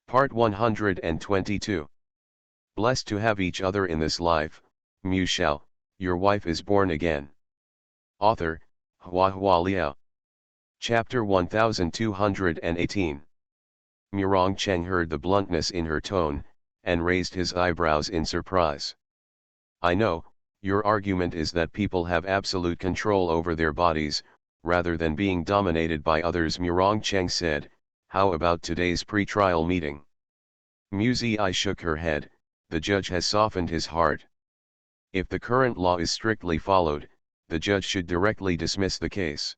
Part 122. Blessed to have each other in this life, Shao, your wife is born again. Author, Hua Liao. Chapter 1218. Murong Cheng heard the bluntness in her tone, and raised his eyebrows in surprise. I know, your argument is that people have absolute control over their bodies, rather than being dominated by others, Murong Cheng said. How about today's pre-trial meeting? Muzi shook her head. The judge has softened his heart. If the current law is strictly followed, the judge should directly dismiss the case.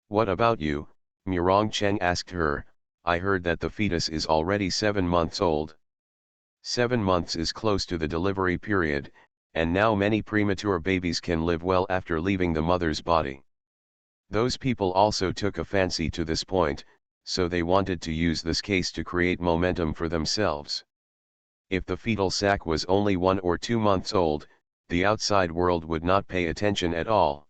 What about you? Murong Cheng asked her. I heard that the fetus is already 7 months old. 7 months is close to the delivery period, and now many premature babies can live well after leaving the mother's body. Those people also took a fancy to this point, so they wanted to use this case to create momentum for themselves. If the fetal sac was only 1 or 2 months old, the outside world would not pay attention at all.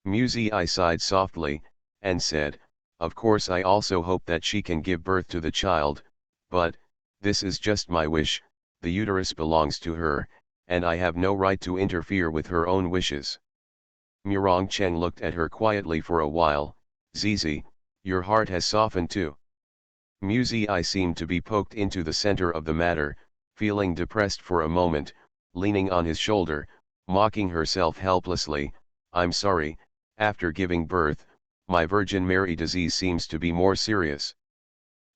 Muzi sighed softly, and said, of course I also hope that she can give birth to the child, but, this is just my wish, the uterus belongs to her, and I have no right to interfere with her own wishes. Murong Cheng looked at her quietly for a while. Zizi, your heart has softened too. Muzi seemed to be poked into the center of the matter, feeling depressed for a moment, leaning on his shoulder, mocking herself helplessly. I'm sorry, after giving birth, my Virgin Mary disease seems to be more serious.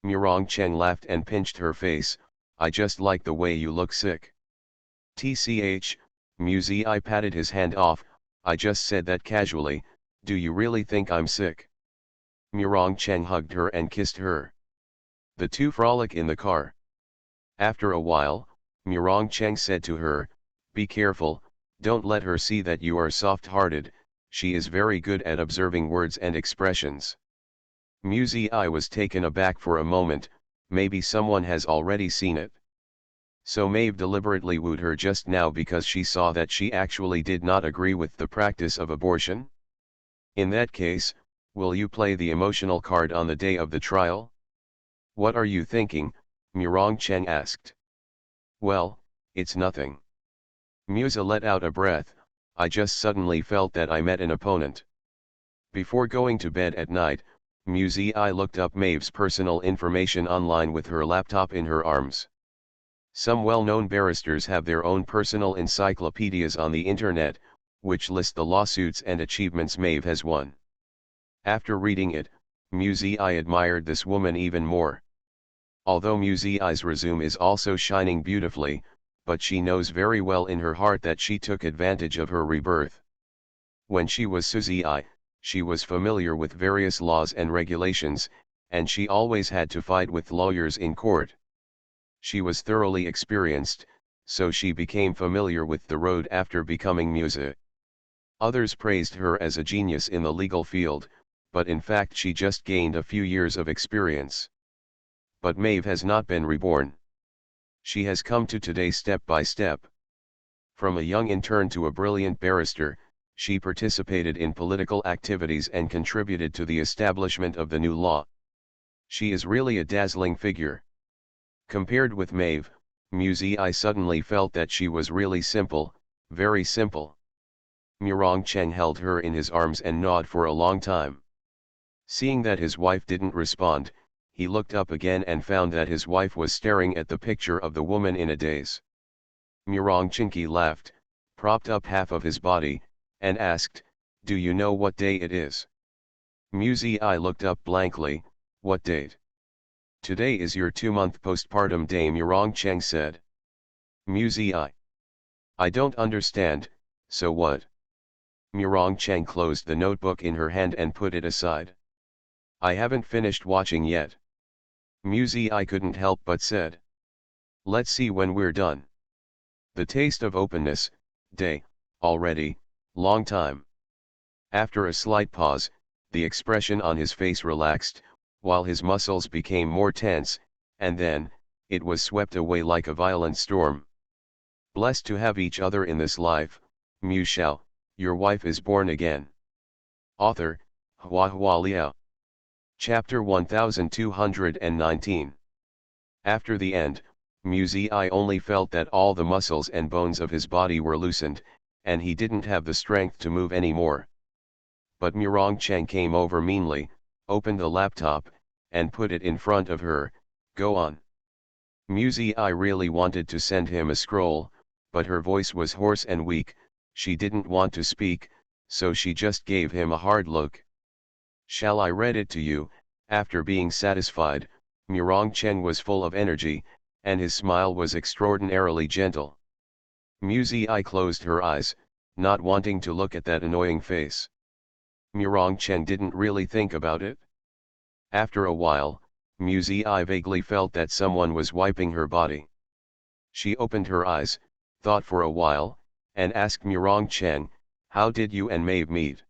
Murong Cheng laughed and pinched her face. I just like the way you look sick. Tch, Muzi patted his hand off. I just said that casually. Do you really think I'm sick? Murong Cheng hugged her and kissed her. The two frolic in the car. After a while, Murong Cheng said to her, be careful, don't let her see that you are soft-hearted, she is very good at observing words and expressions. Muzi was taken aback for a moment. Maybe someone has already seen it. So Maeve deliberately wooed her just now because she saw that she actually did not agree with the practice of abortion? In that case, will you play the emotional card on the day of the trial? What are you thinking? Murong Cheng asked. Well, it's nothing. Musa let out a breath. I just suddenly felt that I met an opponent. Before going to bed at night, Muzi looked up Maeve's personal information online with her laptop in her arms. Some well-known barristers have their own personal encyclopedias on the internet, which list the lawsuits and achievements Maeve has won. After reading it, Muzi admired this woman even more. Although Muzi's resume is also shining beautifully, but she knows very well in her heart that she took advantage of her rebirth. When she was Suzy, she was familiar with various laws and regulations, and she always had to fight with lawyers in court. She was thoroughly experienced, so she became familiar with the road after becoming Musa. Others praised her as a genius in the legal field, but in fact she just gained a few years of experience. But Maeve has not been reborn. She has come to today step by step. From a young intern to a brilliant barrister, she participated in political activities and contributed to the establishment of the new law. She is really a dazzling figure. Compared with Maeve, Muzi suddenly felt that she was really simple, very simple. Murong Cheng held her in his arms and gnawed for a long time. Seeing that his wife didn't respond, he looked up again and found that his wife was staring at the picture of the woman in a daze. Murong Chinky laughed, propped up half of his body, and asked, do you know what day it is? Muzi looked up blankly. What date? Today is your 2-month postpartum day, Murong Cheng said. Muzi I don't understand, so what? Murong Cheng closed the notebook in her hand and put it aside. I haven't finished watching yet. Muzi couldn't help but said. Let's see when we're done. The taste of openness, day, already, long time. After a slight pause, the expression on his face relaxed, while his muscles became more tense, and then, it was swept away like a violent storm. Blessed to have each other in this life, Shao, your wife is born again. Author, Hua Liao. Chapter 1219. After the end, Muzi only felt that all the muscles and bones of his body were loosened, and he didn't have the strength to move anymore. But Murong Cheng came over meanly, opened the laptop, and put it in front of her. Go on. Muzi really wanted to send him a scroll, but her voice was hoarse and weak, she didn't want to speak, so she just gave him a hard look. Shall I read it to you? After being satisfied, Murong Cheng was full of energy, and his smile was extraordinarily gentle. Muzi closed her eyes, not wanting to look at that annoying face. Murong Cheng didn't really think about it. After a while, Muzi vaguely felt that someone was wiping her body. She opened her eyes, thought for a while, and asked Murong Cheng, how did you and Maeve meet?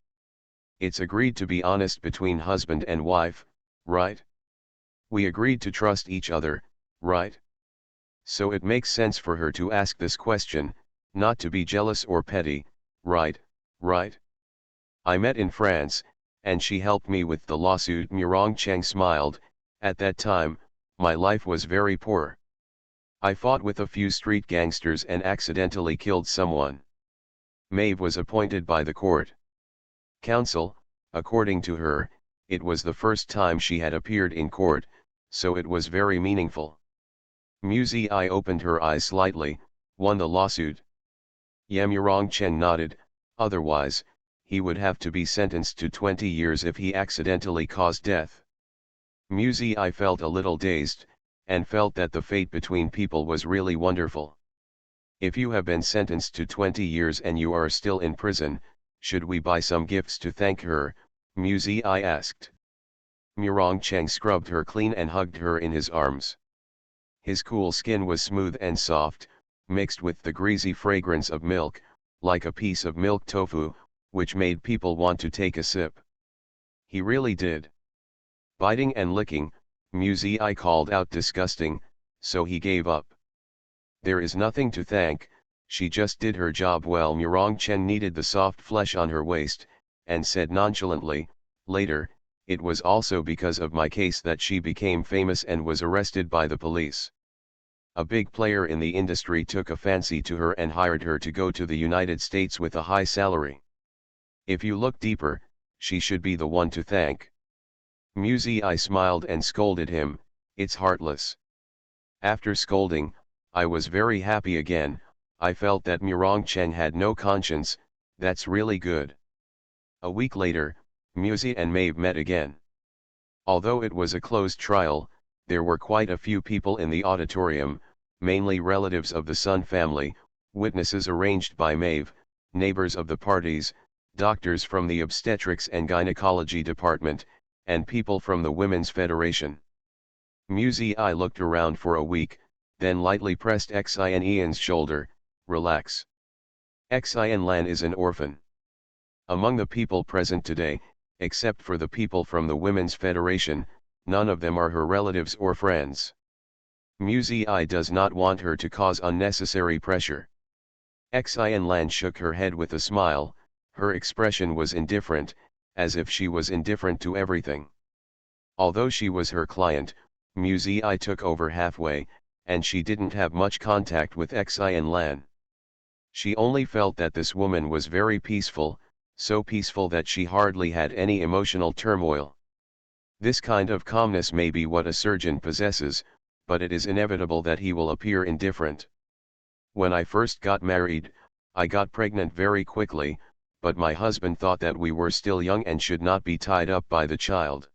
It's agreed to be honest between husband and wife, right? We agreed to trust each other, right? So it makes sense for her to ask this question, not to be jealous or petty, right? I met in France, and she helped me with the lawsuit. Murong Cheng smiled. At that time, my life was very poor. I fought with a few street gangsters and accidentally killed someone. Maeve was appointed by the court counsel. According to her, it was the first time she had appeared in court, so it was very meaningful. Muzi opened her eyes slightly. Won the lawsuit? Yeah, Murong Cheng nodded. Otherwise, he would have to be sentenced to 20 years if he accidentally caused death. Muzi felt a little dazed, and felt that the fate between people was really wonderful. If you have been sentenced to 20 years and you are still in prison, should we buy some gifts to thank her? Muzi asked. Murong Cheng scrubbed her clean and hugged her in his arms. His cool skin was smooth and soft, mixed with the greasy fragrance of milk, like a piece of milk tofu, which made people want to take a sip. He really did. Biting and licking, Muzi called out disgusting, so he gave up. There is nothing to thank, she just did her job well. Murong Cheng kneaded the soft flesh on her waist, and said nonchalantly, later, it was also because of my case that she became famous and was arrested by the police. A big player in the industry took a fancy to her and hired her to go to the United States with a high salary. If you look deeper, she should be the one to thank. Muzi smiled and scolded him, it's heartless. After scolding, I was very happy again. I felt that Murong Cheng had no conscience. That's really good. A week later, Muzi and Maeve met again. Although it was a closed trial, there were quite a few people in the auditorium, mainly relatives of the Sun family, witnesses arranged by Maeve, neighbors of the parties, doctors from the obstetrics and gynecology department, and people from the Women's Federation. Muzi looked around for a week, then lightly pressed Xian's shoulder. Relax. Xian Lan is an orphan. Among the people present today, except for the people from the Women's Federation, none of them are her relatives or friends. Muzi does not want her to cause unnecessary pressure. Xian Lan shook her head with a smile. Her expression was indifferent, as if she was indifferent to everything. Although she was her client, Muzi took over halfway, and she didn't have much contact with Xian Lan. She only felt that this woman was very peaceful, so peaceful that she hardly had any emotional turmoil. This kind of calmness may be what a surgeon possesses, but it is inevitable that he will appear indifferent. When I first got married, I got pregnant very quickly, but my husband thought that we were still young and should not be tied up by the child.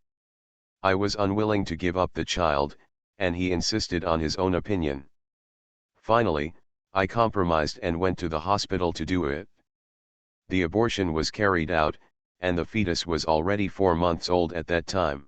I was unwilling to give up the child, and he insisted on his own opinion. Finally, I compromised and went to the hospital to do it. The abortion was carried out, and the fetus was already 4 months old at that time.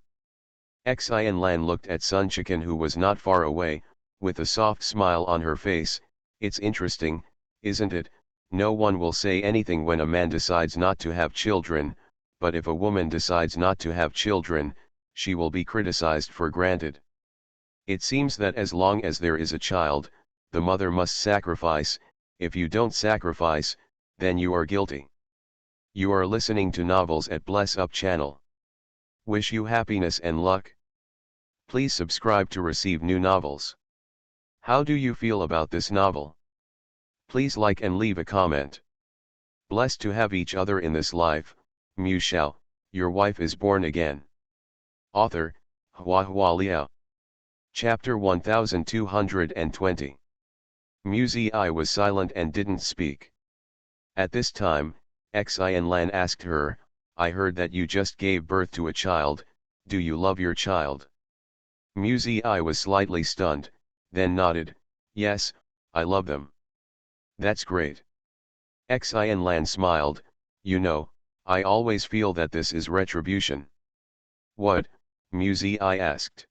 Xian Lan looked at Sun Chicken, who was not far away, with a soft smile on her face. It's interesting, isn't it? No one will say anything when a man decides not to have children, but if a woman decides not to have children, she will be criticized for granted. It seems that as long as there is a child, the mother must sacrifice. If you don't sacrifice, then you are guilty. You are listening to Novels at Bless Up channel. Wish you happiness and luck. Please subscribe to receive new novels. How do you feel about this novel? Please like and leave a comment. Blessed to have each other in this life, Shao, your wife is born again. Author, Hua Liao. Chapter 1220. Muzi was silent and didn't speak. At this time, Xin Lan asked her, I heard that you just gave birth to a child, do you love your child? Muzi was slightly stunned, then nodded, yes, I love them. That's great. Xin Lan smiled, you know, I always feel that this is retribution. What? Muzi asked.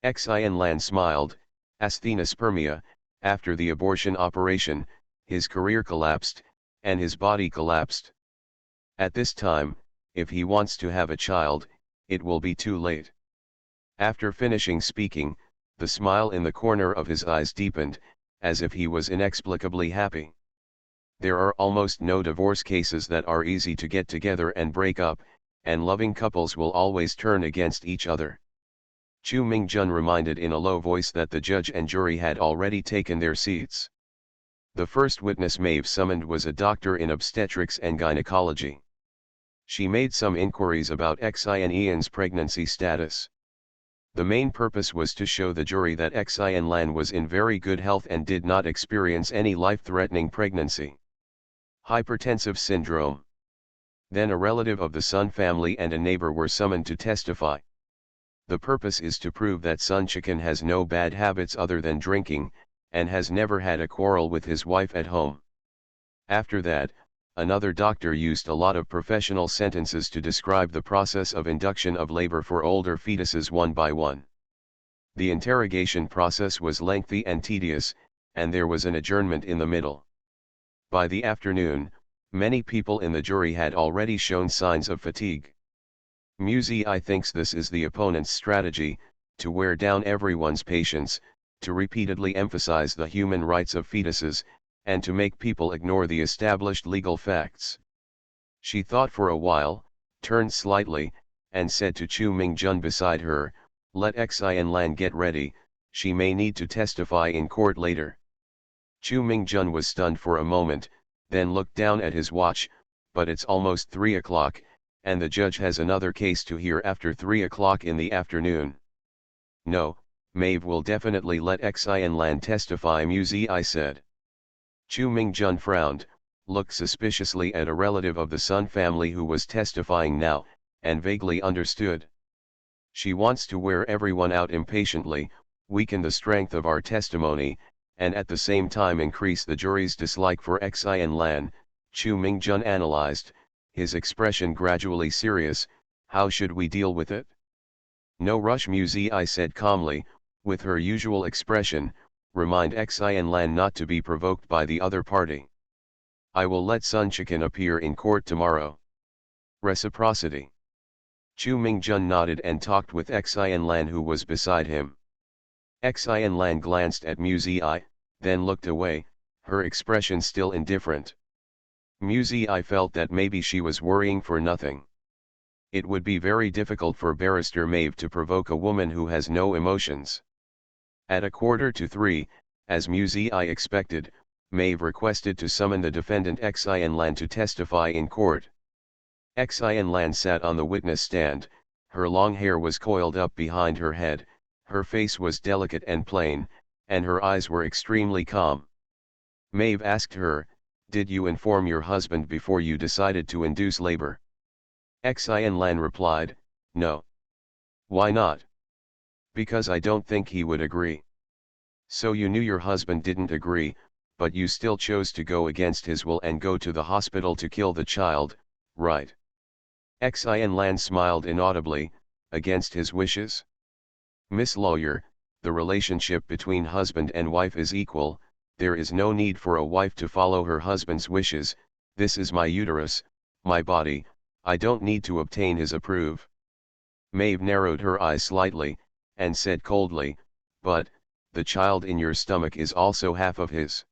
Xin Lan smiled, asthenospermia, after the abortion operation, his career collapsed, and his body collapsed. At this time, if he wants to have a child, it will be too late. After finishing speaking, the smile in the corner of his eyes deepened, as if he was inexplicably happy. There are almost no divorce cases that are easy to get together and break up, and loving couples will always turn against each other. Chu Mingjun reminded in a low voice that the judge and jury had already taken their seats. The first witness Maeve summoned was a doctor in obstetrics and gynecology. She made some inquiries about Xin Ian's pregnancy status. The main purpose was to show the jury that Xin Lan was in very good health and did not experience any life-threatening pregnancy. Hypertensive syndrome. Then a relative of the Sun family and a neighbor were summoned to testify. The purpose is to prove that Sun Chicken has no bad habits other than drinking, and has never had a quarrel with his wife at home. After that, another doctor used a lot of professional sentences to describe the process of induction of labor for older fetuses one by one. The interrogation process was lengthy and tedious, and there was an adjournment in the middle. By the afternoon, many people in the jury had already shown signs of fatigue. Muzi thinks this is the opponent's strategy, to wear down everyone's patience, to repeatedly emphasize the human rights of fetuses, and to make people ignore the established legal facts. She thought for a while, turned slightly, and said to Chu Mingjun beside her, let Xin Lan get ready, she may need to testify in court later. Chu Mingjun was stunned for a moment, then looked down at his watch, but it's almost 3 o'clock, and the judge has another case to hear after 3 o'clock in the afternoon. No, Maeve will definitely let Xin Lan testify, Muzi said. Chu Mingjun frowned, looked suspiciously at a relative of the Sun family who was testifying now, and vaguely understood. She wants to wear everyone out impatiently, weaken the strength of our testimony, and at the same time increase the jury's dislike for Xin Lan, Chu Mingjun analyzed, his expression gradually serious. How should we deal with it? No rush, Muzi said calmly, with her usual expression, remind Xin Lan not to be provoked by the other party. I will let Sun Chicken appear in court tomorrow. Reciprocity. Chu Mingjun nodded and talked with Xin Lan who was beside him. Xin Lan glanced at Muzi, then looked away, her expression still indifferent. Muzi felt that maybe she was worrying for nothing. It would be very difficult for Barrister Maeve to provoke a woman who has no emotions. At 2:45, as Muzi expected, Maeve requested to summon the defendant Xin Lan to testify in court. Xin Lan sat on the witness stand, her long hair was coiled up behind her head, her face was delicate and plain, and her eyes were extremely calm. Maeve asked her, did you inform your husband before you decided to induce labor? Xin Lan replied, no. Why not? Because I don't think he would agree. So you knew your husband didn't agree, but you still chose to go against his will and go to the hospital to kill the child, right? Xin Lan smiled inaudibly, against his wishes? Miss Lawyer, the relationship between husband and wife is equal, there is no need for a wife to follow her husband's wishes. This is my uterus, my body, I don't need to obtain his approve. Maeve narrowed her eyes slightly, and said coldly, but, the child in your stomach is also half of his.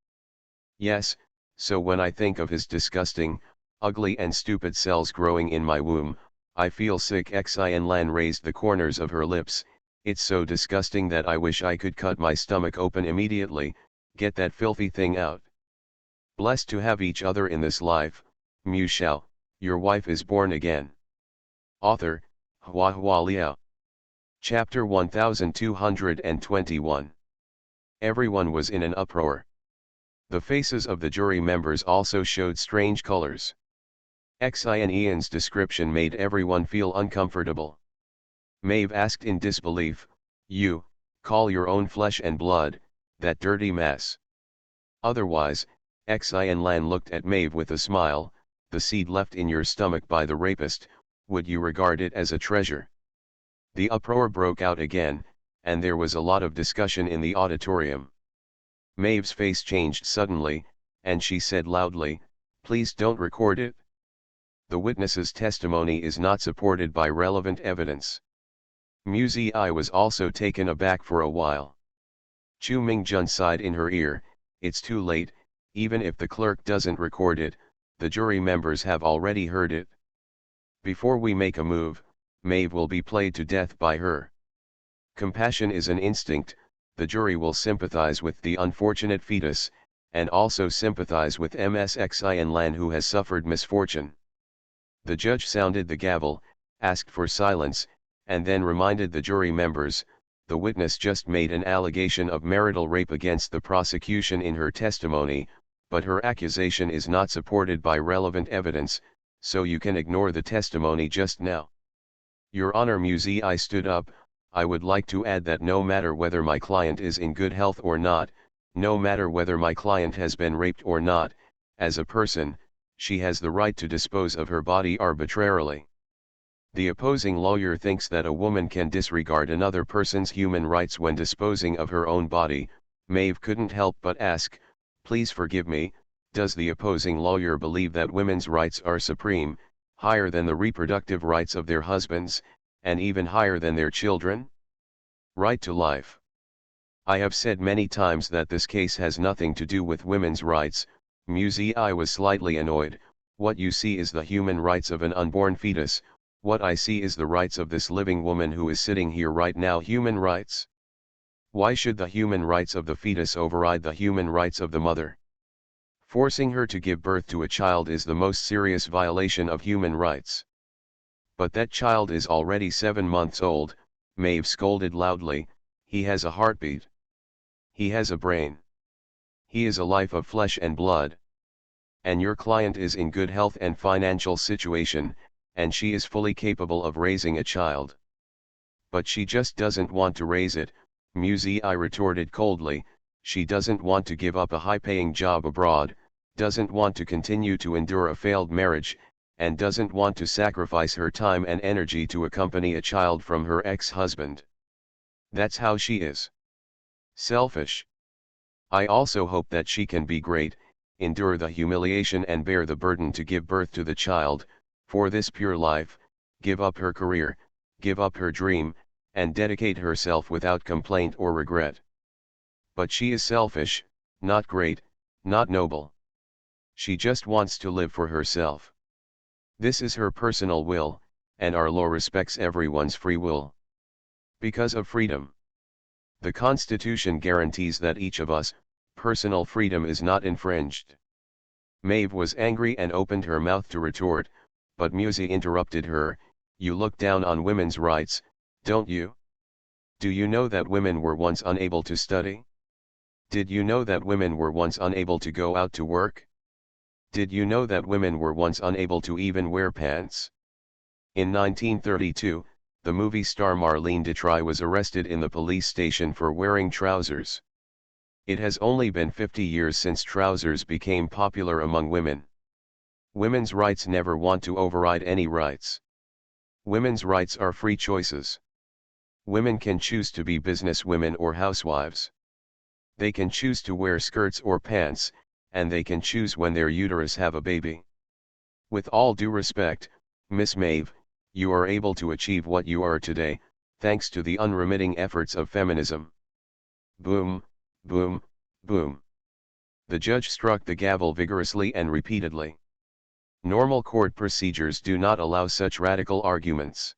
Yes, so when I think of his disgusting, ugly and stupid cells growing in my womb, I feel sick. Xin Lan raised the corners of her lips, It's so disgusting that I wish I could cut my stomach open immediately, get that filthy thing out. Blessed to have each other in this life, Shao, your wife is born again. Author, Hua Liao. Chapter 1221. Everyone was in an uproar. The faces of the jury members also showed strange colors. Ian's description made everyone feel uncomfortable. Maeve asked in disbelief, "You call your own flesh and blood that dirty mess?" Otherwise, Ian Lan looked at Maeve with a smile. "The seed left in your stomach by the rapist, would you regard it as a treasure?" The uproar broke out again, and there was a lot of discussion in the auditorium. Maeve's face changed suddenly, and she said loudly, "Please don't record it. The witness's testimony is not supported by relevant evidence." Muzi was also taken aback for a while. Chu Mingjun sighed in her ear, "It's too late, even if the clerk doesn't record it, the jury members have already heard it. Before we make a move, Maeve will be played to death by her. Compassion is an instinct, the jury will sympathize with the unfortunate fetus, and also sympathize with Ian Lan who has suffered misfortune." The judge sounded the gavel, asked for silence, and then reminded the jury members, "The witness just made an allegation of marital rape against the prosecution in her testimony, but her accusation is not supported by relevant evidence, so you can ignore the testimony just now." "Your Honor," Muzi stood up, "I would like to add that no matter whether my client is in good health or not, no matter whether my client has been raped or not, as a person, she has the right to dispose of her body arbitrarily." The opposing lawyer thinks that a woman can disregard another person's human rights when disposing of her own body. Maeve couldn't help but ask, "Please forgive me, does the opposing lawyer believe that women's rights are supreme, higher than the reproductive rights of their husbands, and even higher than their children? Right to life. I have said many times that this case has nothing to do with women's rights." Muzi was slightly annoyed. "What you see is the human rights of an unborn fetus, what I see is the rights of this living woman who is sitting here right now." Human rights? Why should the human rights of the fetus override the human rights of the mother? Forcing her to give birth to a child is the most serious violation of human rights. "But that child is already 7 months old," Maeve scolded loudly. "He has a heartbeat. He has a brain. He is a life of flesh and blood. And your client is in good health and financial situation, and she is fully capable of raising a child." "But she just doesn't want to raise it," Muzi retorted coldly. "She doesn't want to give up a high-paying job abroad, doesn't want to continue to endure a failed marriage, and doesn't want to sacrifice her time and energy to accompany a child from her ex-husband. That's how she is. Selfish. I also hope that she can be great, endure the humiliation and bear the burden to give birth to the child, for this pure life, give up her career, give up her dream, and dedicate herself without complaint or regret. But she is selfish, not great, not noble. She just wants to live for herself. This is her personal will, and our law respects everyone's free will. Because of freedom. The Constitution guarantees that each of us, personal freedom is not infringed." Maeve was angry and opened her mouth to retort, but Muzi interrupted her. "You look down on women's rights, don't you? Do you know that women were once unable to study? Did you know that women were once unable to go out to work? Did you know that women were once unable to even wear pants? In 1932, the movie star Marlene Dietrich was arrested in the police station for wearing trousers. It has only been 50 years since trousers became popular among women. Women's rights never want to override any rights. Women's rights are free choices. Women can choose to be businesswomen or housewives. They can choose to wear skirts or pants, and they can choose when their uterus have a baby. With all due respect, Miss Maeve, you are able to achieve what you are today, thanks to the unremitting efforts of feminism." Boom, boom, boom. The judge struck the gavel vigorously and repeatedly. Normal court procedures do not allow such radical arguments.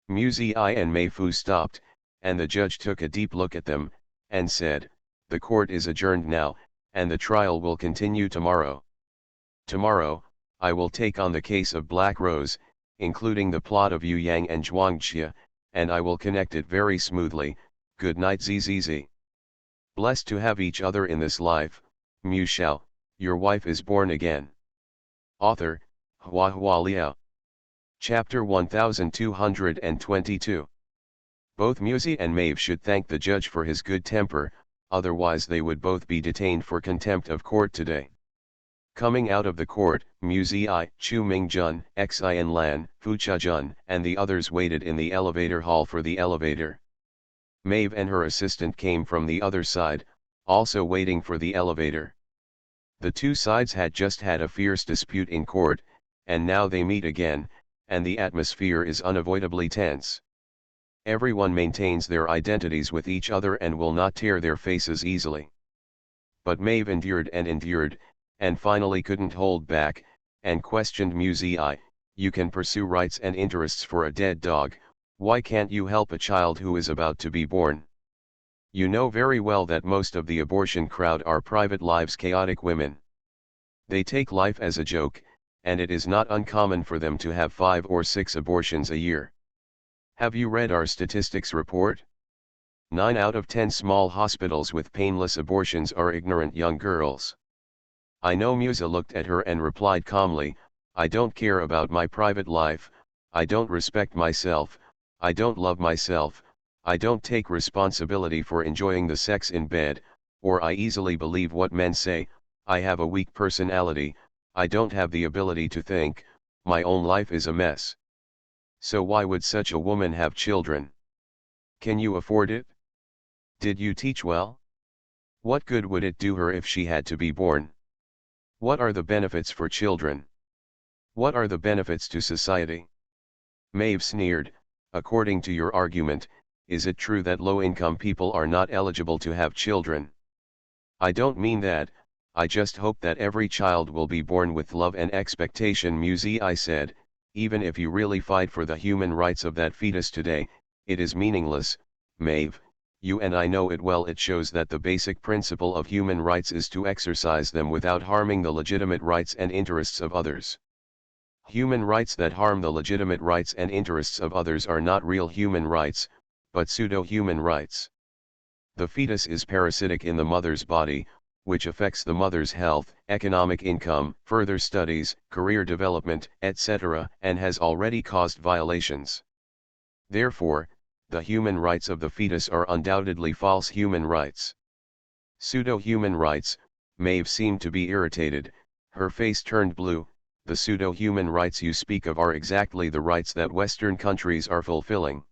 Muzi and Mei Fu stopped, and the judge took a deep look at them, and said, "The court is adjourned now, and the trial will continue tomorrow. Tomorrow, I will take on the case of Black Rose, including the plot of Yu Yang and Zhuangxia, and I will connect it very smoothly. Good night ZZZ. Blessed to have each other in this life, Mu Shao, your wife is born again." Author, Hua Hua Liao. Chapter 1222. Both Muzi and Maeve should thank the judge for his good temper, otherwise they would both be detained for contempt of court today. Coming out of the court, Muzi, Chu Mingjun, Xian Lan, Fu Chajun, and the others waited in the elevator hall for the elevator. Maeve and her assistant came from the other side, also waiting for the elevator. The two sides had just had a fierce dispute in court, and now they meet again, and the atmosphere is unavoidably tense. Everyone maintains their identities with each other and will not tear their faces easily. But Maeve endured, and finally couldn't hold back, and questioned Muzi, "You can pursue rights and interests for a dead dog, why can't you help a child who is about to be born? You know very well that most of the abortion crowd are private lives chaotic women. They take life as a joke, and it is not uncommon for them to have 5 or 6 abortions a year. Have you read our statistics report? 9 out of 10 small hospitals with painless abortions are ignorant young girls." I know Musa looked at her and replied calmly, "I don't care about my private life, I don't respect myself, I don't love myself, I don't take responsibility for enjoying the sex in bed, or I easily believe what men say, I have a weak personality, I don't have the ability to think, my own life is a mess. So why would such a woman have children? Can you afford it? Did you teach well? What good would it do her if she had to be born? What are the benefits for children? What are the benefits to society?" Maeve sneered, "According to your argument, is it true that low-income people are not eligible to have children? I don't mean that, I just hope that every child will be born with love and expectation." Muzi said, "Even if you really fight for the human rights of that fetus today, it is meaningless, Maeve. You and I know it well. It shows that the basic principle of human rights is to exercise them without harming the legitimate rights and interests of others. Human rights that harm the legitimate rights and interests of others are not real human rights, but pseudo-human rights. The fetus is parasitic in the mother's body, which affects the mother's health, economic income, further studies, career development, etc., and has already caused violations. Therefore, the human rights of the fetus are undoubtedly false human rights. Pseudo-human rights." Maeve seemed to be irritated, her face turned blue. "The pseudo-human rights you speak of are exactly the rights that Western countries are fulfilling.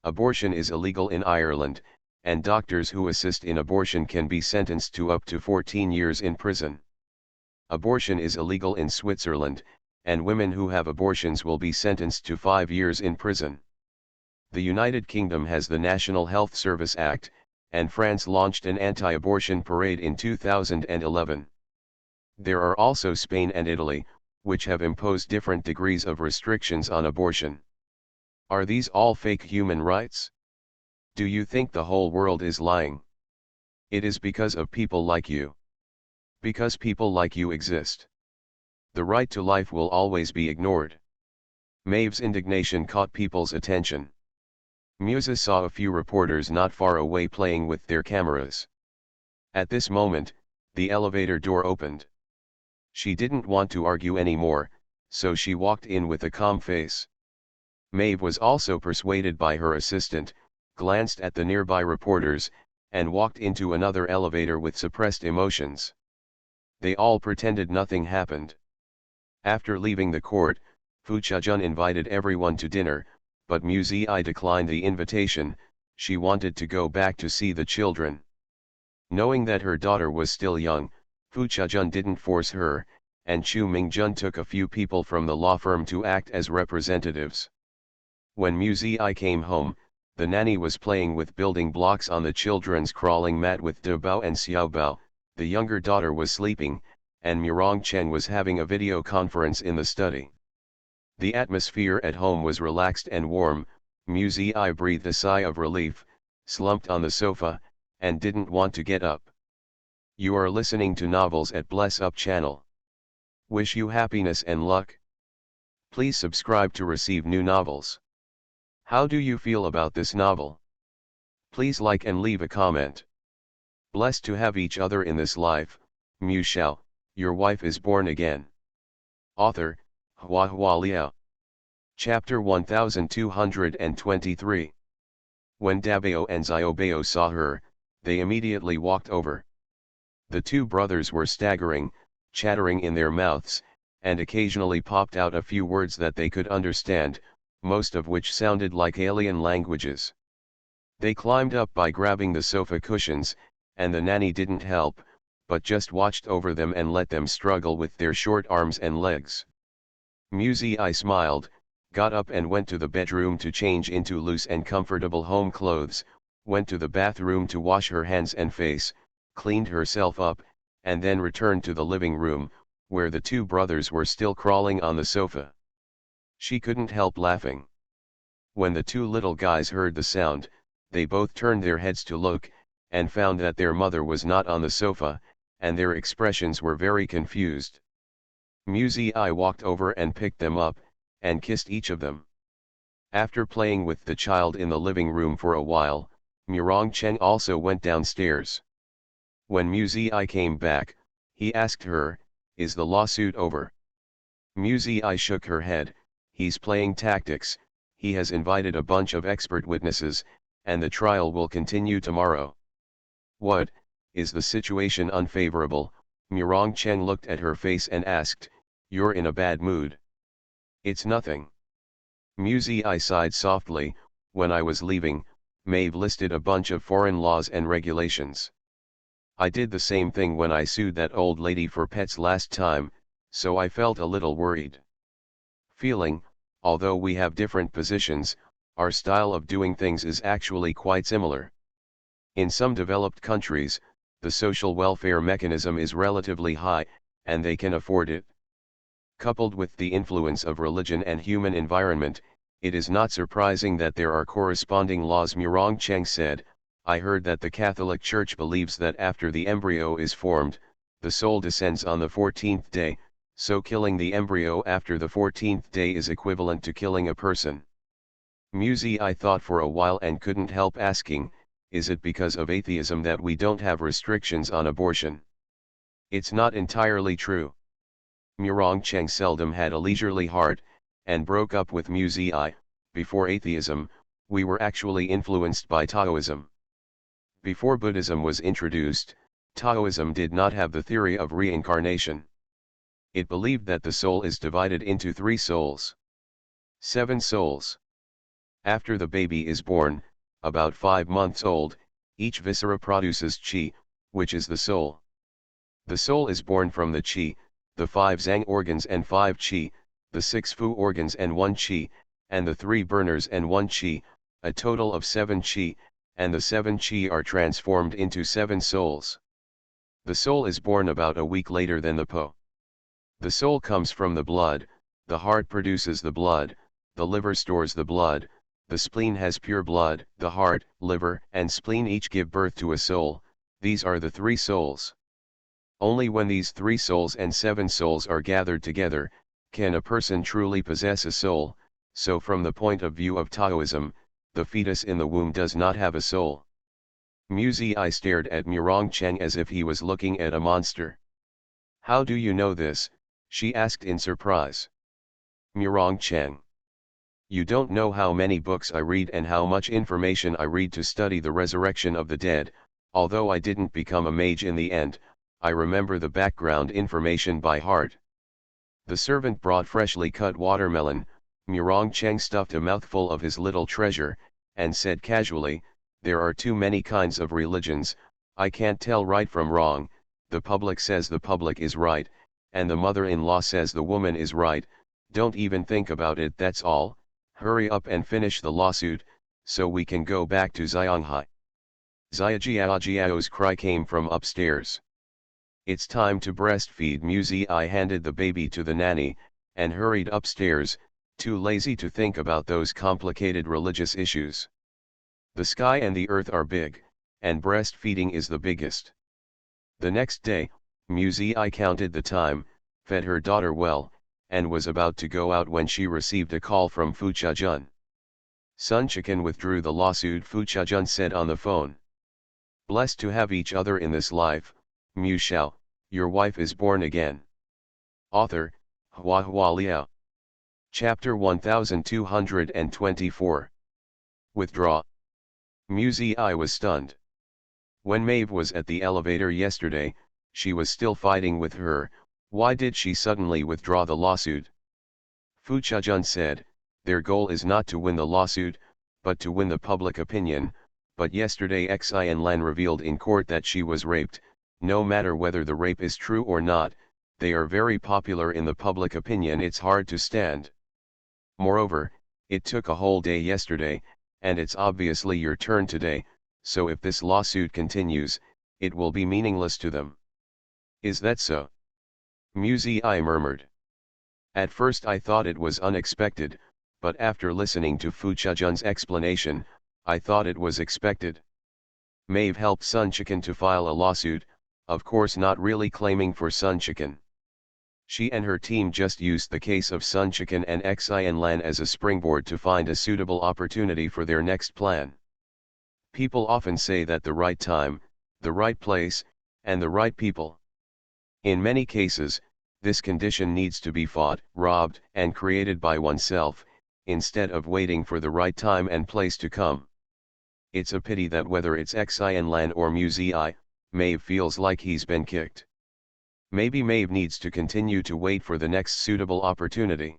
Abortion is illegal in Ireland, and doctors who assist in abortion can be sentenced to up to 14 years in prison. Abortion is illegal in Switzerland, and women who have abortions will be sentenced to 5 years in prison. The United Kingdom has the National Health Service Act, and France launched an anti-abortion parade in 2011. There are also Spain and Italy, which have imposed different degrees of restrictions on abortion. Are these all fake human rights? Do you think the whole world is lying? It is because of people like you. Because people like you exist. The right to life will always be ignored." Maeve's indignation caught people's attention. Musa saw a few reporters not far away playing with their cameras. At this moment, the elevator door opened. She didn't want to argue anymore, so she walked in with a calm face. Maeve was also persuaded by her assistant, glanced at the nearby reporters, and walked into another elevator with suppressed emotions. They all pretended nothing happened. After leaving the court, Fu Chajun invited everyone to dinner, but Muzi declined the invitation. She wanted to go back to see the children. Knowing that her daughter was still young, Fu Chajun didn't force her, and Chu Mingjun took a few people from the law firm to act as representatives. When Muzi came home, the nanny was playing with building blocks on the children's crawling mat with De Bao and Xiao Bao. The younger daughter was sleeping, and Murong Chen was having a video conference in the study. The atmosphere at home was relaxed and warm. Muzi breathed a sigh of relief, slumped on the sofa, and didn't want to get up. You are listening to Novels at Bless Up channel. Wish you happiness and luck. Please subscribe to receive new novels. How do you feel about this novel? Please like and leave a comment. Blessed to have each other in this life, Shao, your wife is born again. Author, HandsomeMaleLead. Chapter 1223. When Dabeo and Xiaobao saw her, they immediately walked over. The two brothers were staggering, chattering in their mouths, and occasionally popped out a few words that they could understand, most of which sounded like alien languages. They climbed up by grabbing the sofa cushions, and the nanny didn't help, but just watched over them and let them struggle with their short arms and legs. Muzi smiled, got up and went to the bedroom to change into loose and comfortable home clothes, went to the bathroom to wash her hands and face, cleaned herself up, and then returned to the living room, where the two brothers were still crawling on the sofa. She couldn't help laughing. When the two little guys heard the sound, they both turned their heads to look, and found that their mother was not on the sofa, and their expressions were very confused. Muzi walked over and picked them up, and kissed each of them. After playing with the child in the living room for a while, Cheng also went downstairs. When Muzi came back, he asked her, "Is the lawsuit over?" Muzi shook her head. "He's playing tactics, he has invited a bunch of expert witnesses, and the trial will continue tomorrow." "What, is the situation unfavorable?" Cheng looked at her face and asked, "You're in a bad mood." "It's nothing." Muzi sighed softly. "When I was leaving, Maeve listed a bunch of foreign laws and regulations. I did the same thing when I sued that old lady for pets last time, so I felt a little worried. Although we have different positions, our style of doing things is actually quite similar. In some developed countries, the social welfare mechanism is relatively high, and they can afford it. Coupled with the influence of religion and human environment, it is not surprising that there are corresponding laws." Cheng said, "I heard that the Catholic Church believes that after the embryo is formed, the soul descends on the 14th day, so killing the embryo after the 14th day is equivalent to killing a person." Muzi thought for a while and couldn't help asking, "Is it because of atheism that we don't have restrictions on abortion?" "It's not entirely true." Cheng seldom had a leisurely heart, and broke up with Muzi. "Before atheism, we were actually influenced by Taoism. Before Buddhism was introduced, Taoism did not have the theory of reincarnation. It believed that the soul is divided into 3 souls. 7 souls. After the baby is born, about 5 months old, each viscera produces qi, which is the soul. The soul is born from the qi, the 5 zang organs and 5 qi, the 6 fu organs and 1 qi, and the 3 burners and 1 qi, a total of 7 qi, and the 7 qi are transformed into 7 souls. The soul is born about a week later than the po. The soul comes from the blood, the heart produces the blood, the liver stores the blood, the spleen has pure blood. The heart, liver, and spleen each give birth to a soul. These are the 3 souls. Only when these 3 souls and 7 souls are gathered together, can a person truly possess a soul. So from the point of view of Taoism, the fetus in the womb does not have a soul." Muzi stared at Cheng as if he was looking at a monster. "How do you know this?" she asked in surprise. Cheng: "You don't know how many books I read and how much information I read to study the resurrection of the dead. Although I didn't become a mage in the end, I remember the background information by heart." The servant brought freshly cut watermelon. Cheng stuffed a mouthful of his little treasure, and said casually, "There are too many kinds of religions, I can't tell right from wrong. The public says the public is right, and the mother-in-law says the woman is right. Don't even think about it, that's all. Hurry up and finish the lawsuit, so we can go back to Xianghai." Xiaojiao's cry came from upstairs. "It's time to breastfeed." Muzi handed the baby to the nanny, and hurried upstairs, Too lazy to think about those complicated religious issues. The sky and the earth are big, and breastfeeding is the biggest. The next day, Muzi counted the time, fed her daughter well, and was about to go out when she received a call from Fu Chajun. Sun Chicken withdrew the lawsuit, Fu Chajun said on the phone. Blessed to have each other in this life, Mu Shao, your wife is born again. Author, Hua Hua Liao. Chapter 1224. Withdraw. Muzi was stunned. When Maeve was at the elevator yesterday, she was still fighting with her. Why did she suddenly withdraw the lawsuit? Fu Chajun said, their goal is not to win the lawsuit, but to win the public opinion. But yesterday Xian Lan revealed in court that she was raped. No matter whether the rape is true or not, they are very popular in the public opinion. It's hard to stand. Moreover, it took a whole day yesterday, and it's obviously your turn today, so if this lawsuit continues, it will be meaningless to them. Is that so? Muzi murmured. At first I thought it was unexpected, but after listening to Fu Chajun's explanation, I thought it was expected. Maeve helped Sun Chicken to file a lawsuit, of course not really claiming for Sun Chicken. She and her team just used the case of Sun Chicken and Xian Lan as a springboard to find a suitable opportunity for their next plan. People often say that the right time, the right place, and the right people. In many cases, this condition needs to be fought, robbed, and created by oneself, instead of waiting for the right time and place to come. It's a pity that whether it's Xian Lan or Muzi, Maeve feels like he's been kicked. Maybe Maeve needs to continue to wait for the next suitable opportunity.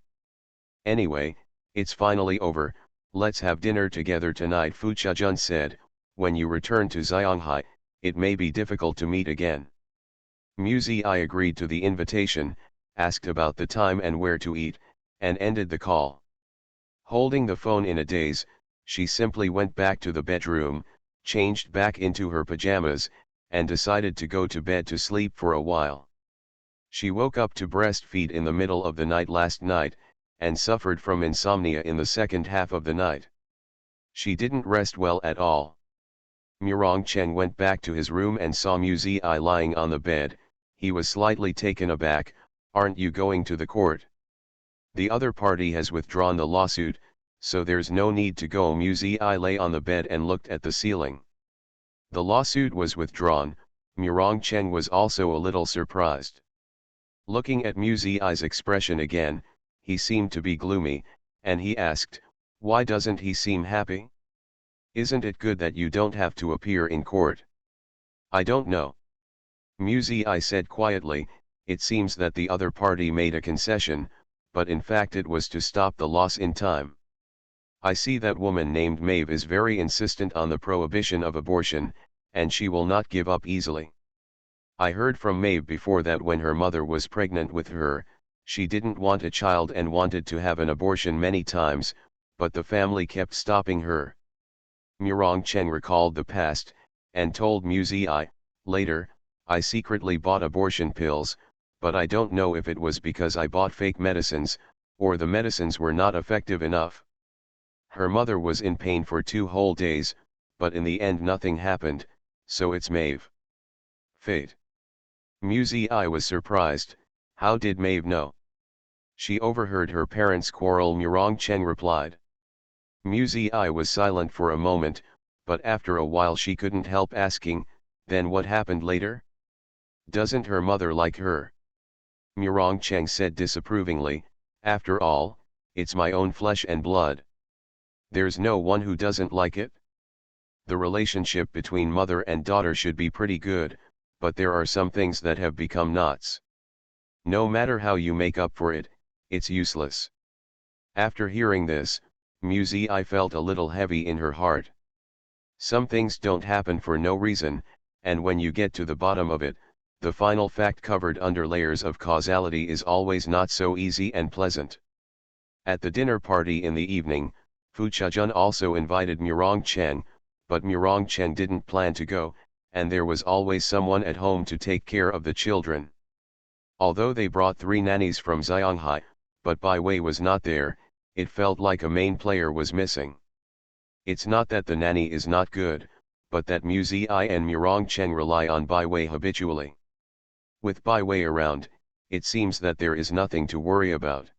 Anyway, it's finally over, let's have dinner together tonight, Fu Chajun said. When you return to Xianghai, it may be difficult to meet again. Muzi agreed to the invitation, asked about the time and where to eat, and ended the call. Holding the phone in a daze, she simply went back to the bedroom, changed back into her pajamas, and decided to go to bed to sleep for a while. She woke up to breastfeed in the middle of the night last night, and suffered from insomnia in the second half of the night. She didn't rest well at all. Murong Cheng went back to his room and saw Muzi lying on the bed. He was slightly taken aback. Aren't you going to the court? The other party has withdrawn the lawsuit, so there's no need to go. Muzi lay on the bed and looked at the ceiling. The lawsuit was withdrawn. Murong Cheng was also a little surprised. Looking at Muzi's expression again, he seemed to be gloomy, and he asked, why doesn't he seem happy? Isn't it good that you don't have to appear in court? I don't know. Muzi said quietly, it seems that the other party made a concession, but in fact it was to stop the loss in time. I see that woman named Maeve is very insistent on the prohibition of abortion, and she will not give up easily. I heard from Maeve before that when her mother was pregnant with her, she didn't want a child and wanted to have an abortion many times, but the family kept stopping her. Murong Cheng recalled the past, and told Muzi later, I secretly bought abortion pills, but I don't know if it was because I bought fake medicines, or the medicines were not effective enough. Her mother was in pain for 2 whole days, but in the end nothing happened, so it's Maeve. Fate. Muzi was surprised. How did Maeve know? She overheard her parents quarrel, Murong Cheng replied. Muzi was silent for a moment, but after a while she couldn't help asking, then what happened later? Doesn't her mother like her? Murong Cheng said disapprovingly, after all, it's my own flesh and blood. There's no one who doesn't like it. The relationship between mother and daughter should be pretty good, but there are some things that have become knots. No matter how you make up for it, it's useless. After hearing this, Muzi felt a little heavy in her heart. Some things don't happen for no reason, and when you get to the bottom of it, the final fact covered under layers of causality is always not so easy and pleasant. At the dinner party in the evening, Fu Chajun also invited Murong Cheng, but Murong Cheng didn't plan to go, and there was always someone at home to take care of the children. Although they brought 3 nannies from Xianghai, but Bai Wei was not there. it felt like a main player was missing. It's not that the nanny is not good, but that Mu Zi and Murong Cheng rely on Bai Wei habitually. With Bai Wei around, it seems that there is nothing to worry about.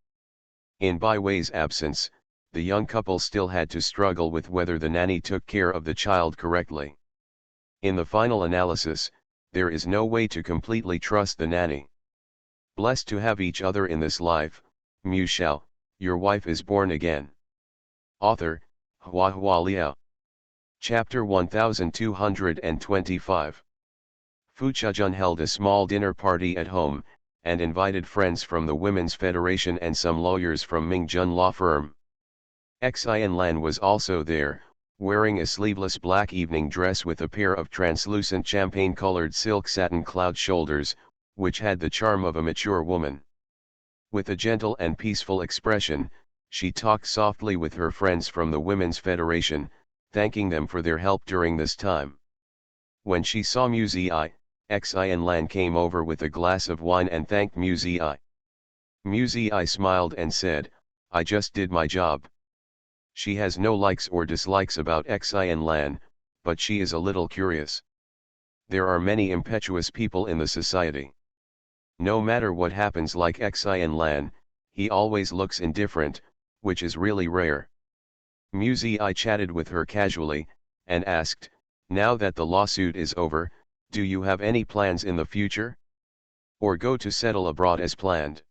In Bai Wei's absence, the young couple still had to struggle with whether the nanny took care of the child correctly. In the final analysis, there is no way to completely trust the nanny. Blessed to have each other in this life, Mu Shao, your wife is born again. Author, Hua Liao. Chapter 1225. Fu Chejun held a small dinner party at home, and invited friends from the Women's Federation and some lawyers from Mingjun law firm. Xian Lan was also there, wearing a sleeveless black evening dress with a pair of translucent champagne-colored silk satin cloud shoulders, which had the charm of a mature woman. With a gentle and peaceful expression, she talked softly with her friends from the Women's Federation, thanking them for their help during this time. When she saw Mu Zi, Xian Lan came over with a glass of wine and thanked Mu Zi. Mu Zi smiled and said, "I just did my job." She has no likes or dislikes about Xian Lan, but she is a little curious. There are many impetuous people in the society. No matter what happens like Xian Lan, he always looks indifferent, which is really rare. Mu Zi chatted with her casually, and asked, "Now that the lawsuit is over, do you have any plans in the future? Or go to settle abroad as planned?"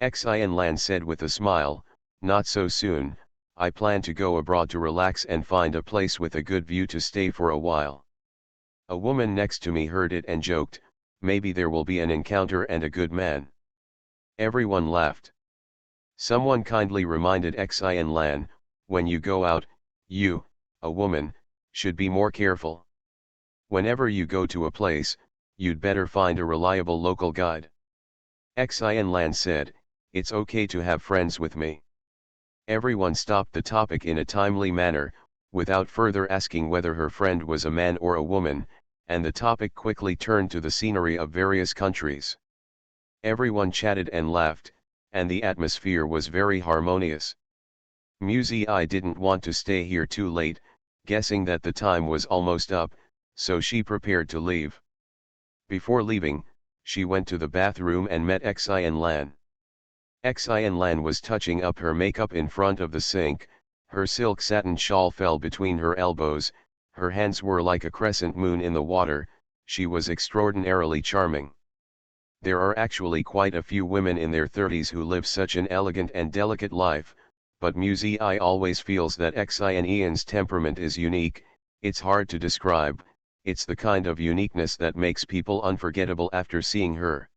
Xian Lan said with a smile, "Not so soon, I plan to go abroad to relax and find a place with a good view to stay for a while." A woman next to me heard it and joked, "Maybe there will be an encounter and a good man." Everyone laughed. Someone kindly reminded Xian Lan, "When you go out, you, a woman, should be more careful. Whenever you go to a place, you'd better find a reliable local guide." Xian Lan said, "It's okay to have friends with me." Everyone stopped the topic in a timely manner, without further asking whether her friend was a man or a woman, and the topic quickly turned to the scenery of various countries. Everyone chatted and laughed, and the atmosphere was very harmonious. Mu Zi didn't want to stay here too late, guessing that the time was almost up, so she prepared to leave. Before leaving, she went to the bathroom and met Xian Lan. Xian Lan was touching up her makeup in front of the sink, her silk satin shawl fell between her elbows, her hands were like a crescent moon in the water, she was extraordinarily charming. There are actually quite a few women in their 30s who live such an elegant and delicate life, but Mu Zi always feels that Xian's temperament is unique. It's hard to describe, it's the kind of uniqueness that makes people unforgettable after seeing her.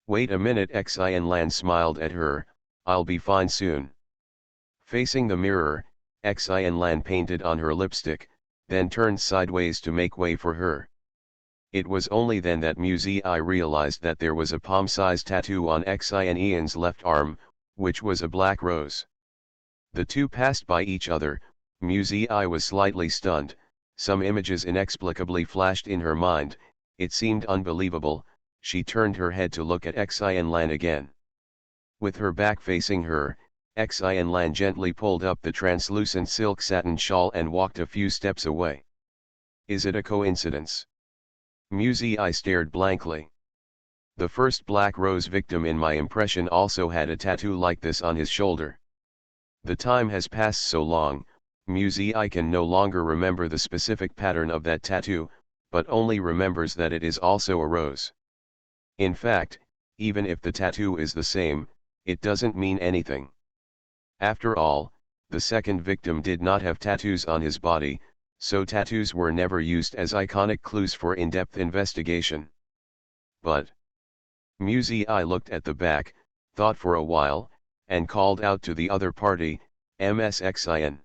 "Wait a minute," Xian Lan smiled at her, "I'll be fine soon." Facing the mirror, Xian Lan painted on her lipstick, then turned sideways to make way for her. It was only then that Mu Zi realized that there was a palm-sized tattoo on Xian's left arm, which was a black rose. The two passed by each other. Mu Zi was slightly stunned, some images inexplicably flashed in her mind, it seemed unbelievable. She turned her head to look at Xian Lan again. With her back facing her, Xian Lan gently pulled up the translucent silk satin shawl and walked a few steps away. Is it a coincidence? Mu Zi stared blankly. The first Black Rose victim in my impression also had a tattoo like this on his shoulder. The time has passed so long, Mu Zi can no longer remember the specific pattern of that tattoo, but only remembers that it is also a rose. In fact, even if the tattoo is the same, it doesn't mean anything. After all, the second victim did not have tattoos on his body, so tattoos were never used as iconic clues for in-depth investigation. But Mu Zi looked at the back, thought for a while, and called out to the other party, "Ms. Xian."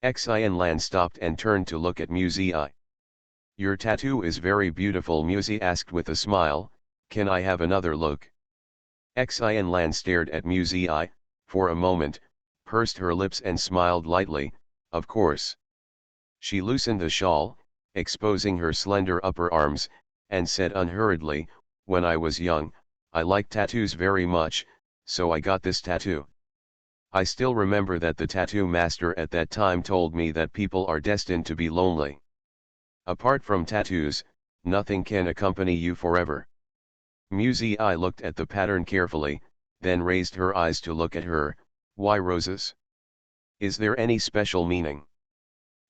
Xian Lan stopped and turned to look at Mu Zi. "Your tattoo is very beautiful," Mu Zi asked with a smile. "Can I have another look?" Xian Lan stared at Mu Zi, for a moment, pursed her lips and smiled lightly, "Of course." She loosened the shawl, exposing her slender upper arms, and said unhurriedly, "When I was young, I liked tattoos very much, so I got this tattoo. I still remember that the tattoo master at that time told me that people are destined to be lonely. Apart from tattoos, nothing can accompany you forever. Musi I looked at the pattern carefully, then raised her eyes to look at her. Why roses? Is there any special meaning?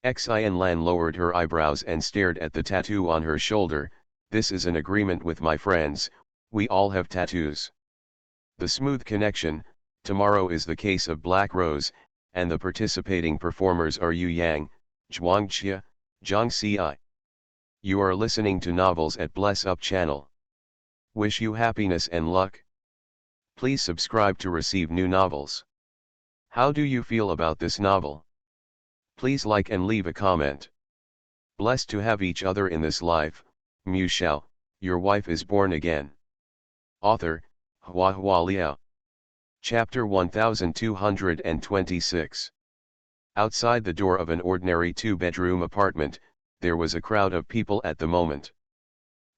Xin Lan lowered her eyebrows and stared at the tattoo on her shoulder. This is an agreement with my friends, we all have tattoos. The smooth connection. Tomorrow is the case of Black Rose, and the participating performers are Yu Yang, Zhuangxia, Zhang Ci. You are listening to Novels at Bless Up channel. Wish you happiness and luck. Please subscribe to receive new novels. How do you feel about this novel? Please like and leave a comment. Blessed to have each other in this life, Shao, your wife is born again. Author, Hua Liao. Chapter 1226. Outside the door of an ordinary two-bedroom apartment, there was a crowd of people at the moment.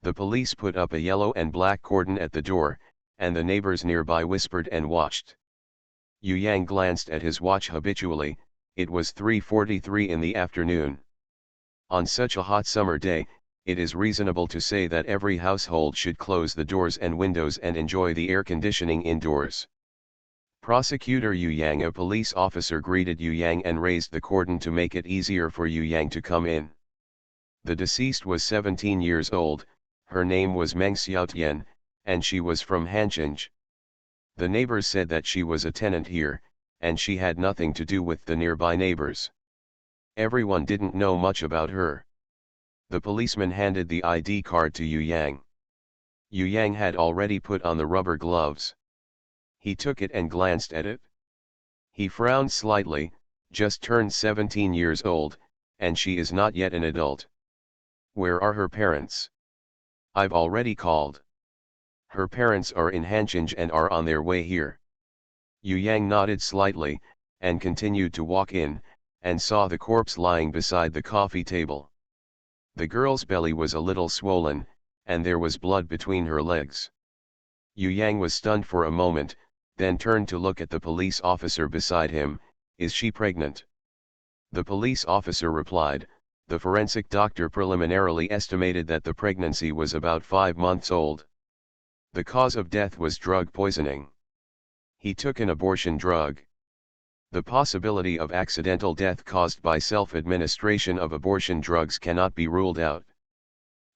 The police put up a yellow and black cordon at the door, and the neighbors nearby whispered and watched. Yu Yang glanced at his watch habitually. It was 3:43 in the afternoon. On such a hot summer day, it is reasonable to say that every household should close the doors and windows and enjoy the air conditioning indoors. Prosecutor Yu Yang, a police officer, greeted Yu Yang and raised the cordon to make it easier for Yu Yang to come in. The deceased was 17 years old, her name was Meng Xiaotian, and she was from Hancheng. The neighbors said that she was a tenant here, and she had nothing to do with the nearby neighbors. Everyone didn't know much about her. The policeman handed the ID card to Yu Yang. Yu Yang had already put on the rubber gloves. He took it and glanced at it. He frowned slightly. Just turned 17 years old, and she is not yet an adult. Where are her parents? I've already called. Her parents are in Hancheng and are on their way here. Yu Yang nodded slightly, and continued to walk in, and saw the corpse lying beside the coffee table. The girl's belly was a little swollen, and there was blood between her legs. Yu Yang was stunned for a moment, then turned to look at the police officer beside him. Is she pregnant? The police officer replied. The forensic doctor preliminarily estimated that the pregnancy was about 5 months old. The cause of death was drug poisoning. He took an abortion drug. The possibility of accidental death caused by self-administration of abortion drugs cannot be ruled out.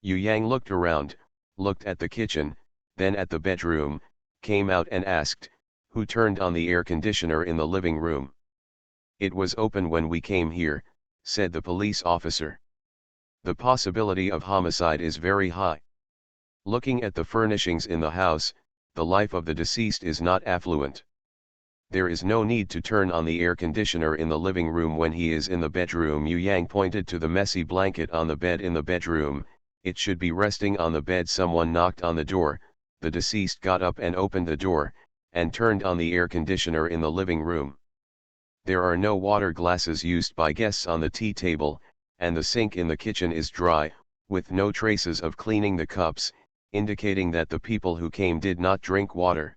Yu Yang looked around, looked at the kitchen, then at the bedroom, came out and asked, who turned on the air conditioner in the living room? It was open when we came here, said the police officer. The possibility of homicide is very high. Looking at the furnishings in the house, the life of the deceased is not affluent. There is no need to turn on the air conditioner in the living room when he is in the bedroom. Yu Yang pointed to the messy blanket on the bed in the bedroom. It should be resting on the bed. Someone knocked on the door. The deceased got up and opened the door, and turned on the air conditioner in the living room. There are no water glasses used by guests on the tea table, and the sink in the kitchen is dry, with no traces of cleaning the cups, indicating that the people who came did not drink water.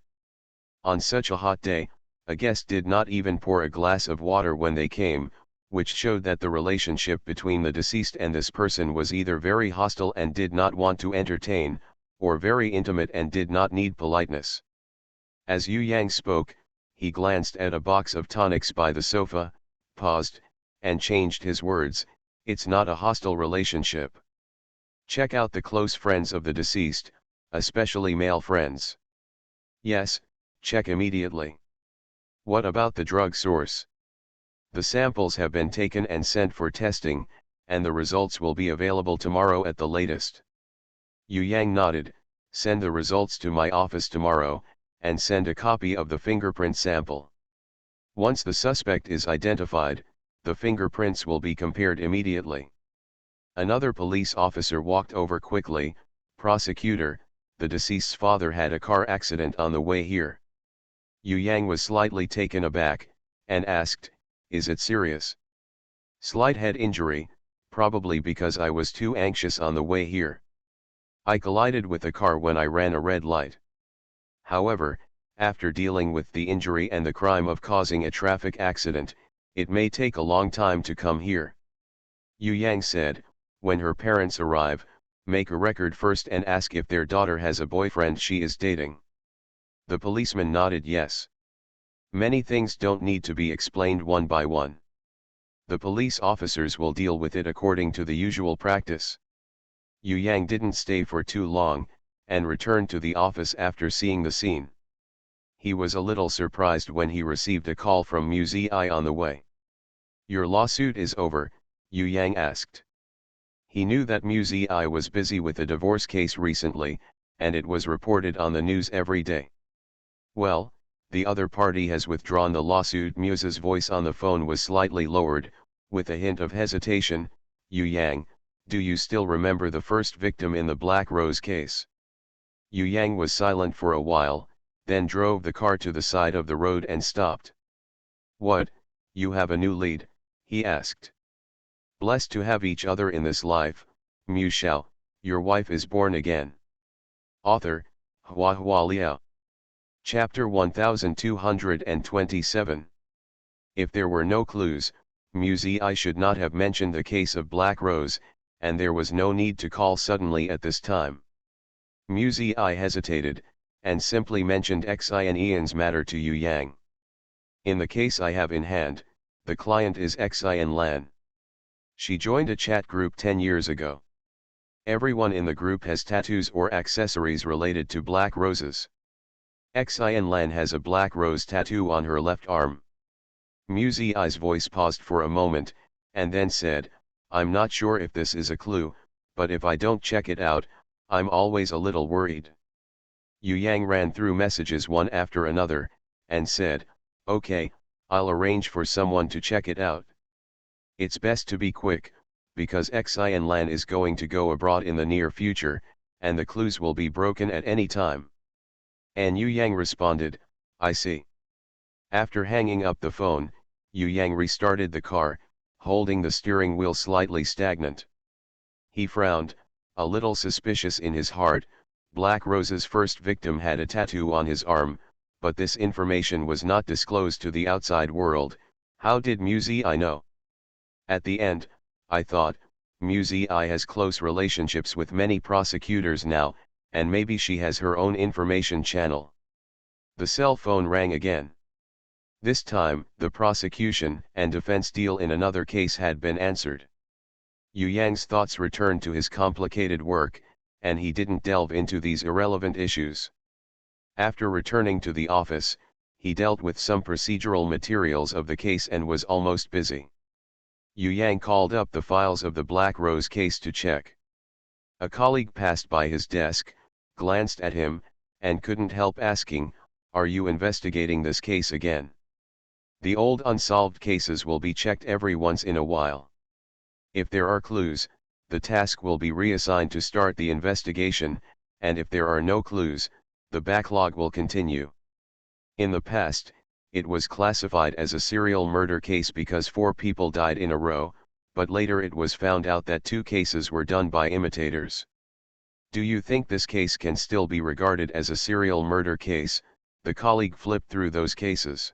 On such a hot day, a guest did not even pour a glass of water when they came, which showed that the relationship between the deceased and this person was either very hostile and did not want to entertain, or very intimate and did not need politeness. As Yu Yang spoke, he glanced at a box of tonics by the sofa, paused, and changed his words. It's not a hostile relationship. Check out the close friends of the deceased, especially male friends. Yes, check immediately. What about the drug source? The samples have been taken and sent for testing, and the results will be available tomorrow at the latest. Yu Yang nodded. Send the results to my office tomorrow, and send a copy of the fingerprint sample. Once the suspect is identified, the fingerprints will be compared immediately. Another police officer walked over quickly. Prosecutor, the deceased's father had a car accident on the way here. Yu Yang was slightly taken aback, and asked, is it serious? Slight head injury, probably because I was too anxious on the way here. I collided with a car when I ran a red light. However, After dealing with the injury and the crime of causing a traffic accident, it may take a long time to come here. Yu Yang said, when her parents arrive, make a record first and ask if their daughter has a boyfriend she is dating. The policeman nodded yes. Many things don't need to be explained one by one. The police officers will deal with it according to the usual practice. Yu Yang didn't stay for too long, and returned to the office after seeing the scene. He was a little surprised when he received a call from Mu Zi on the way. Your lawsuit is over, Yu Yang asked. He knew that Mu Zi was busy with a divorce case recently, and it was reported on the news every day. Well, the other party has withdrawn the lawsuit. Muse's voice on the phone was slightly lowered, with a hint of hesitation. Yu Yang, do you still remember the first victim in the Black Rose case? Yu Yang was silent for a while, then drove the car to the side of the road and stopped. What, you have a new lead? He asked. Blessed to have each other in this life, Mu Shao, your wife is born again. Author, Hua Liao. Chapter 1227. If there were no clues, Mu Zi should not have mentioned the case of Black Rose, and there was no need to call suddenly at this time. Mu Zi hesitated, and simply mentioned Xian's matter to Yu Yang. In the case I have in hand, the client is Xian Lan. She joined a chat group 10 years ago. Everyone in the group has tattoos or accessories related to black roses. Xian Lan has a black rose tattoo on her left arm. Mu Zi's voice paused for a moment, and then said, I'm not sure if this is a clue, but if I don't check it out, I'm always a little worried. Yu Yang ran through messages one after another, and said, okay, I'll arrange for someone to check it out. It's best to be quick, because Xian Lan is going to go abroad in the near future, and the clues will be broken at any time. And Yu Yang responded, I see. After hanging up the phone, Yu Yang restarted the car, holding the steering wheel slightly stagnant. He frowned, a little suspicious in his heart. Black Rose's first victim had a tattoo on his arm, but this information was not disclosed to the outside world. How did Mu Zi know? At the end, I thought, Mu Zi has close relationships with many prosecutors now, and maybe she has her own information channel. The cell phone rang again. This time, the prosecution and defense deal in another case had been answered. Yu Yang's thoughts returned to his complicated work, and he didn't delve into these irrelevant issues. After returning to the office, he dealt with some procedural materials of the case and was almost busy. Yu Yang called up the files of the Black Rose case to check. A colleague passed by his desk, glanced at him, and couldn't help asking, are you investigating this case again? The old unsolved cases will be checked every once in a while. If there are clues, the task will be reassigned to start the investigation, and if there are no clues, the backlog will continue. In the past, it was classified as a serial murder case because 4 people died in a row, but later it was found out that 2 cases were done by imitators. Do you think this case can still be regarded as a serial murder case? The colleague flipped through those cases.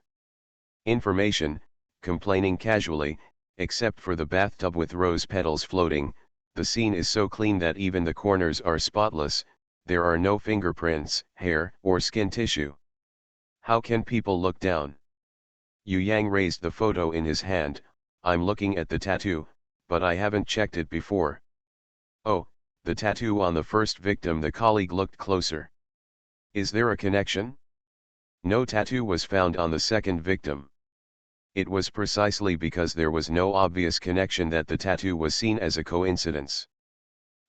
Information, complaining casually, except for the bathtub with rose petals floating, the scene is so clean that even the corners are spotless, there are no fingerprints, hair, or skin tissue. How can people look down? Yu Yang raised the photo in his hand. I'm looking at the tattoo, but I haven't checked it before. Oh, the tattoo on the first victim. The colleague looked closer. Is there a connection? No tattoo was found on the second victim. It was precisely because there was no obvious connection that the tattoo was seen as a coincidence.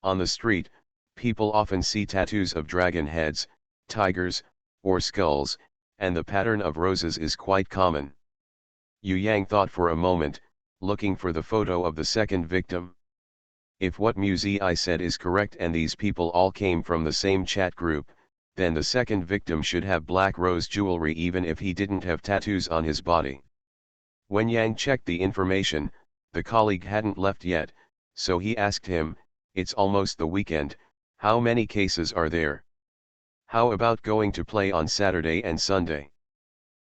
On the street, people often see tattoos of dragon heads, tigers, or skulls, and the pattern of roses is quite common. Yu Yang thought for a moment, looking for the photo of the second victim. If what Mu Zi said is correct and these people all came from the same chat group, then the second victim should have black rose jewelry even if he didn't have tattoos on his body. When Yang checked the information, the colleague hadn't left yet, so he asked him, it's almost the weekend, how many cases are there? How about going to play on Saturday and Sunday?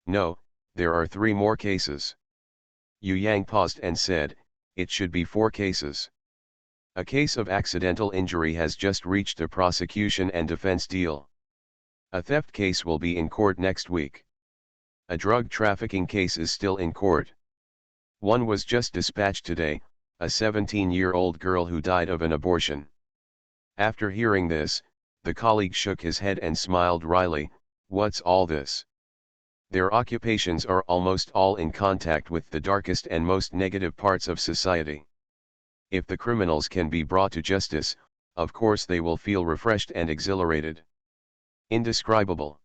No, there are 3 more cases. Yu Yang paused and said, it should be 4 cases. A case of accidental injury has just reached a prosecution and defense deal. A theft case will be in court next week. A drug trafficking case is still in court. One was just dispatched today, a 17-year-old girl who died of an abortion. After hearing this, the colleague shook his head and smiled wryly. What's all this? Their occupations are almost all in contact with the darkest and most negative parts of society. If the criminals can be brought to justice, of course they will feel refreshed and exhilarated. Indescribable.